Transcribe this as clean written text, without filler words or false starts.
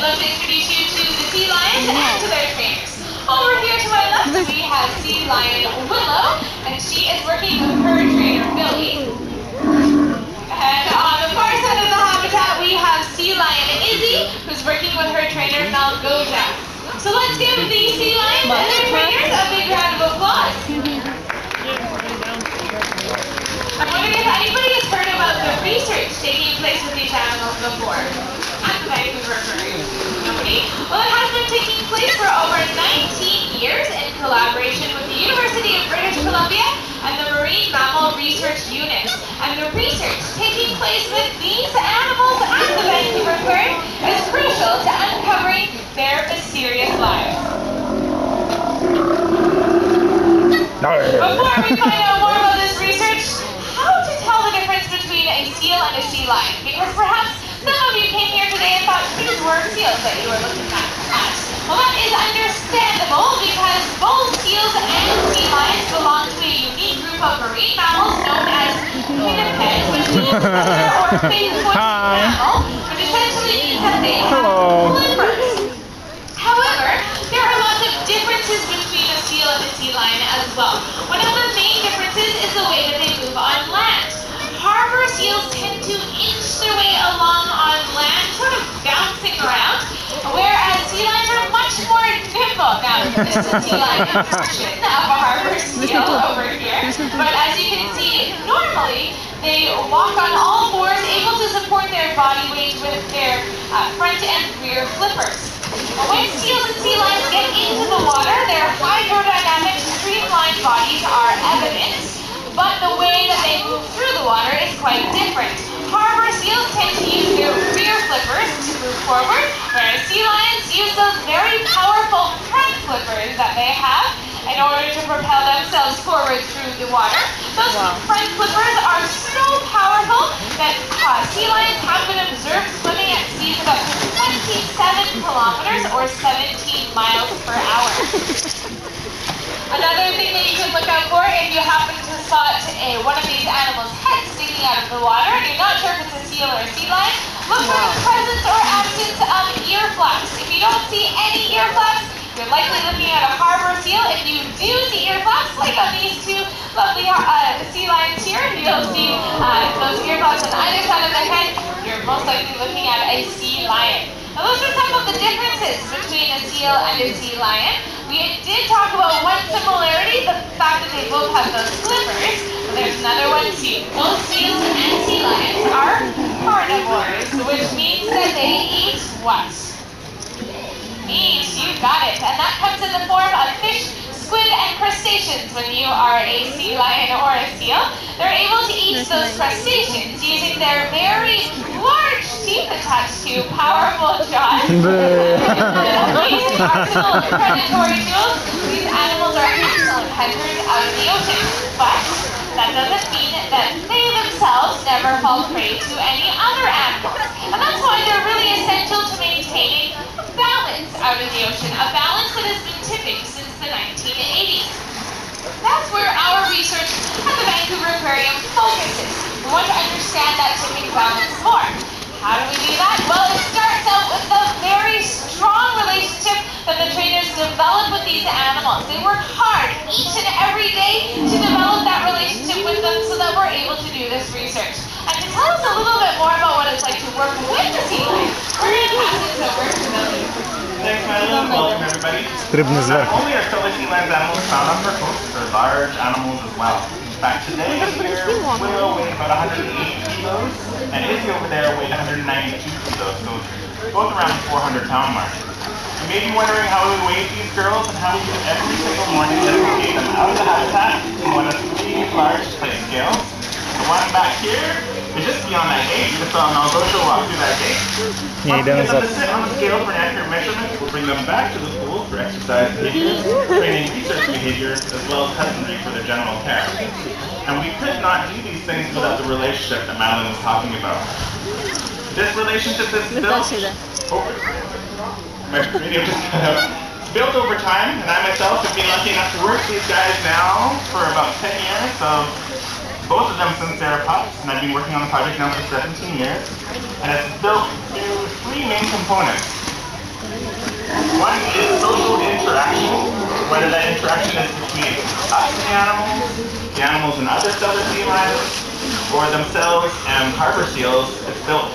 love to introduce you to the sea lions and to their trainers. Over here to my left, we have sea lion Willow, and she is working with her trainer Billy. And on the far side of the habitat, we have sea lion Izzy, who's working with her trainer Malgosia. So let's give the sea lions and their trainers a big round of applause. I'm wondering if anybody has heard about the research taking place with these animals before at the Vancouver Aquarium. Nobody? Well, it has been taking place for over 19 years in collaboration with the University of British Columbia and the Marine Mammal Research Unit. And the research taking place with these animals at the Vancouver Aquarium is crucial to uncovering their mysterious lives. Before we find out more about this research, how to tell the difference between a seal and a sea lion? Because perhaps some of you came here today and thought these were seals that you were looking at. Well, that is understandable because both seals and sea lions belong to a unique group of marine mammals known as pinnipeds, which means feather or fin-pointed mammal, which essentially means that they have flippers. However, there are lots of differences between a seal and a sea lion as well. One of the main differences is the way that they move on land. Harbor seals tend to inch their way along on land, sort of bouncing around, whereas sea lions are much more nimble. Now, this is a sea lion version of a harbor seal over here, but as you can see, normally they walk on all fours, able to support their body weight with their front and rear flippers. When seals and sea lions get into the water, their hydrodynamic streamlined bodies are evident, but the way that they move through the water is quite different. Harbor seals tend to use their rear flippers to move forward, whereas sea lions use those very powerful front flippers that they have in order to propel themselves forward through the water. Those front flippers are so powerful that sea lions have been observed swimming at speeds of up to 27 kilometers or 17 miles per hour. Another thing that you can look out for if you happen to spot one of these animals' heads sticking out of the water and you're not sure if it's a seal or a sea lion, look for the presence or absence of ear flaps. If you don't see any ear flaps, you're likely looking at a harbor seal. If you do see ear flaps, like on these two lovely sea lions here, you'll see those ear flaps on either side of the head, you're most likely looking at a sea lion. Now those are some of the differences between a seal and a sea lion. We did talk about one similarity, the fact that they both have those flippers. But there's another one too. Both seals and sea lions are carnivores, which means that they eat what? Meat, you got it. And that comes in the form of fish, squid, and crustaceans when you are a sea lion or a seal. They're able to eat those crustaceans using their very large teeth attached to powerful jaws. These arsenal of predatory tools, these animals are excellent hunters out of the ocean. But that doesn't mean that they themselves never fall prey to any other animals. And that's why they're really essential to maintaining balance out of the ocean, a balance that has been tipping since the 1980s. That's where our research at the Vancouver Aquarium focuses. We want to understand that tipping balance more. How do we do that? Well, it starts out with the very strong relationship that the trainers develop with these animals. They work hard each and every day to develop that relationship with them so that we're able to do this research. And to tell us a little bit more about what it's like to work with the sea lion, we're going to pass this over to Billy. Thanks, Madeline. Welcome, everybody. Not only are fellow sea lions animals found on our coast, they're large animals as well. In fact, today here, Willow weighed about 180 kilos, and Izzy over there weighed 192 kilos, so both around the 400-pound mark. You may be wondering how we weigh these girls and how we do it every single morning as we take them out of the habitat in one of 3 large plate scales. The one back here is just beyond that gate. You just saw Malgosia walk through that gate. Once we get them to sit on the scale for an accurate measurement, we'll bring them back to the pool for exercise behaviors, training research behaviors, as well as husbandry for their general care. And we could not do these things without the relationship that Madeline was talking about. This relationship is built over time, and I myself have been lucky enough to work with these guys now for about 10 years, so both of them since they're pups, and I've been working on the project now for 17 years, and it's built through 3 main components. One is social interaction, whether that interaction is between us and the animals and other southern sea lions, or themselves and harbor seals. It's built